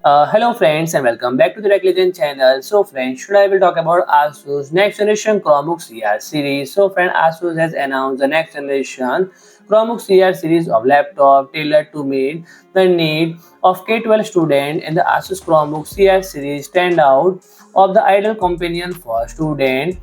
Hello friends and welcome back to the Tech Legend channel. So friends, today I will talk about ASUS next generation Chromebook CR series. So friend, ASUS has announced the next generation Chromebook CR series of laptop tailored to meet the need of K-12 student, and the ASUS Chromebook CR series stand out of the ideal companion for student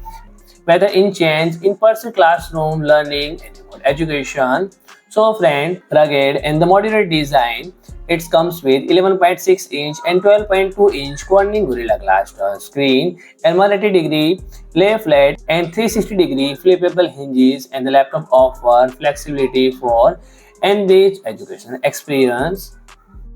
whether in change in-person classroom learning and remote education. So friend, rugged and the modular design, it comes with 11.6-inch and 12.2-inch Corning Gorilla Glass touch screen and 180-degree lay flat and 360-degree flippable hinges, and the laptop offer flexibility for enriched education experience,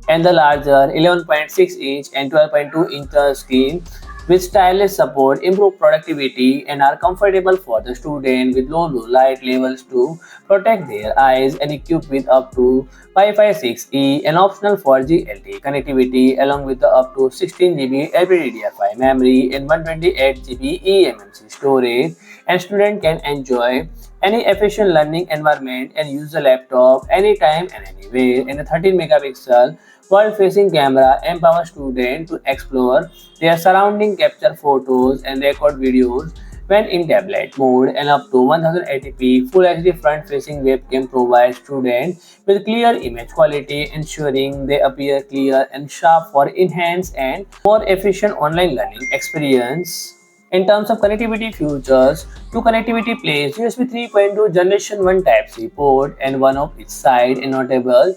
and the larger 11.6-inch and 12.2-inch touch screen with stylus support improve productivity and are comfortable for the student with low blue light levels to protect their eyes, and equipped with up to Wi-Fi 6E and optional 4G LTE connectivity along with the up to 16 GB LPDDR5 memory and 128 GB eMMC storage, and student can enjoy any efficient learning environment and use the laptop anytime and anywhere. And a 13 megapixel world-facing camera empowers students to explore their surrounding, capture photos and record videos when in tablet mode, and up to 1080p Full HD front-facing webcam provides students with clear image quality, ensuring they appear clear and sharp for enhanced and more efficient online learning experience. In terms of connectivity features, two connectivity plays USB 3.2 Generation 1 Type-C port and one of each side, and notable.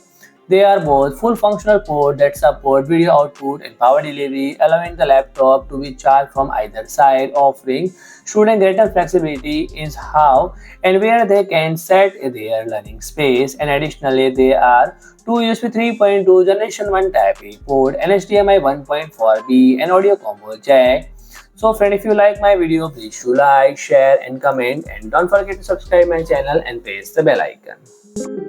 They are both full functional ports that support video output and power delivery, allowing the laptop to be charged from either side, offering students greater flexibility in how and where they can set their learning space. And additionally, there are two USB 3.2 Generation 1 Type-A port and HDMI 1.4b and audio combo jack. So friend, if you like my video, please do like, share and comment, and don't forget to subscribe my channel and press the bell icon.